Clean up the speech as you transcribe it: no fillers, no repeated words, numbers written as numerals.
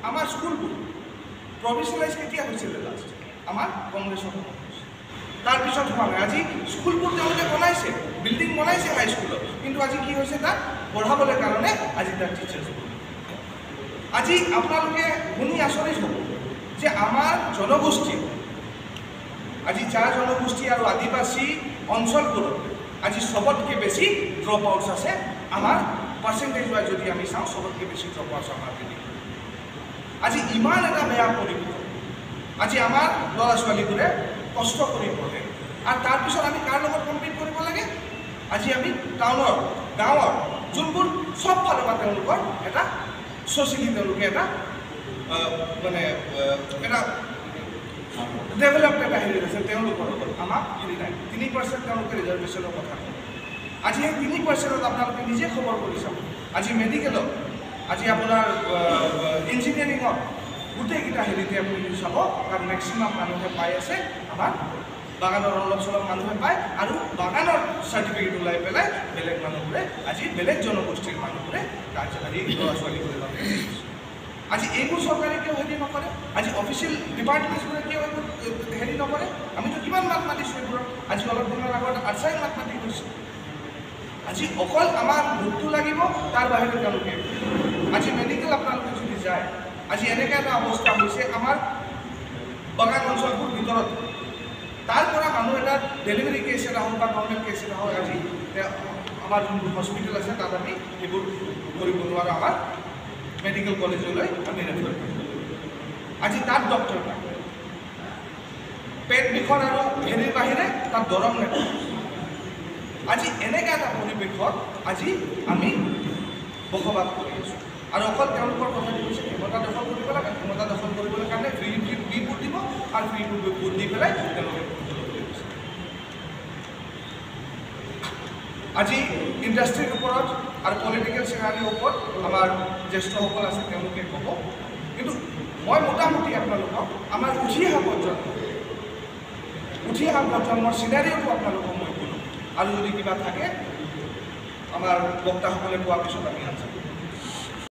আমাৰ স্কুলবোৰ প্ৰভিঞ্চিয়েলাইজ কেতিয়া হৈছিল লাষ্ট আমাৰ কংগ্ৰেছৰ তাৰপিছত হোৱা নাই আজি স্কুলবোৰ তেওঁলোকে বনাইছে বিল্ডিং বনাইছে হাইস্কুলত কিন্তু আজি কি হৈছে তাত পঢ়াবলৈ কাৰণে আজি তাত টিচাৰ্ছ আজি আপোনালোকে শুনি আচৰিত হ'ব যে আমাৰ জনগোষ্ঠী আজি চাহ জনগোষ্ঠী আৰু আদিবাসী অঞ্চলবোৰত আজি সবতকে বেছি ড্ৰপ আউটছ আছে আমাৰ পাৰ্চেণ্টেজ ৱাইজ যদি আমি চাওঁ সবতকে বেছি ড্ৰপ আউটছ আমাৰ পিনে আজি ইমান এটা বেয়া পৰিৱেশ আজি আমাৰ ল'ৰা ছোৱালীবোৰে কষ্ট কৰি পঢ়ে আৰু তাৰপিছত আমি কাৰ লগত কম্পিট কৰিব লাগে আজি আমি টাউনৰ গাঁৱৰ যোনবোৰ সব ফালৰ পৰা তেওঁলোকৰ এটা ছ'চিয়েলি তেওঁলোকে এটা মানে এটা ডেভেলপড এটা হেৰি আছে তেওঁলোকৰ লগত আমাক হেৰি নাই 3% তেওঁলোকে ৰিজাৰ্ভেশ্যনৰ কথা কয় আজি এই 3%ত আপোনালোকে নিজে খবৰ কৰি চাব আজি মেডিকেলত আজি আপোনাৰ ইঞ্জিনিয়াৰিঙত গোটেইকেইটা হেৰিতে আপুনি চাব কাৰণ মেক্সিমাম মানুহে পাই আছে আমাৰ বাগানৰ অলপ চলপ মানুহে পায় আৰু বাগানৰ চাৰ্টিফিকেট ওলাই পেলাই বেলেগ মানুহবোৰে আজি বেলেগ জনগোষ্ঠীৰ মানুহবোৰে কাৰ্যকাৰী ল'ৰা ছোৱালীবোৰে লগে আজি এইবোৰ চৰকাৰে কিয় হেৰি নকৰে আজি অফিচিয়েল ডিপাৰ্টমেণ্টবোৰে কিয় হেৰি নকৰে আমিতো কিমান মাত মাতিছোঁ এইবোৰক আজি অলপ দিনৰ আগত আৰ্চাই মাত মাতি গৈছোঁ আজি অকল আমাৰ ভোটটো লাগিব তাৰ বাহিৰে তেওঁলোকে আজি মেডিকেল আপোনালোকে যদি যায় আজি এনেকৈ এটা অৱস্থা হৈছে আমাৰ বাগান অঞ্চলটোৰ ভিতৰত তাৰ পৰা মানুহ এটা ডেলিভাৰী কেছ এটা হওক বা নৰ্মেল কেছ এটা হওক আজি আমাৰ যোনবোৰ হস্পিটেল আছে তাত আমি সেইবোৰ কৰিব নোৱাৰোঁ আমাৰ মেডিকেল কলেজলৈ আমি ৰেফাৰ কৰোঁ আজি তাত ডক্টৰ নাই পেট বিষৰ আৰু হেৰিৰ বাহিৰে তাত দৰৱ নাপায় আজি এনেকৈ এটা পৰিৱেশত আজি আমি বসবাস কৰি আছোঁ আৰু অকল তেওঁলোকৰ কথাটো হৈছে ক্ষমতা দখল কৰিব লাগে ক্ষমতা দখল কৰিবলৈ কাৰণে ফ্ৰী ভোট দিব আৰু ফ্ৰী ভোট দি পেলাই তেওঁলোকে আজি ইণ্ডাষ্ট্ৰীৰ ওপৰত আৰু পলিটিকেল চিনাৰীৰ ওপৰত আমাৰ জ্যেষ্ঠসকল আছে তেওঁলোকে ক'ব কিন্তু মই মোটামুটি আপোনালোকক আমাৰ উঠি অহা প্ৰজন্মৰ চিনাৰীটো আপোনালোকক মই ক'লোঁ আৰু যদি কিবা থাকে আমাৰ বক্তাসকলে কোৱাৰ পিছত আমি আনচাৰ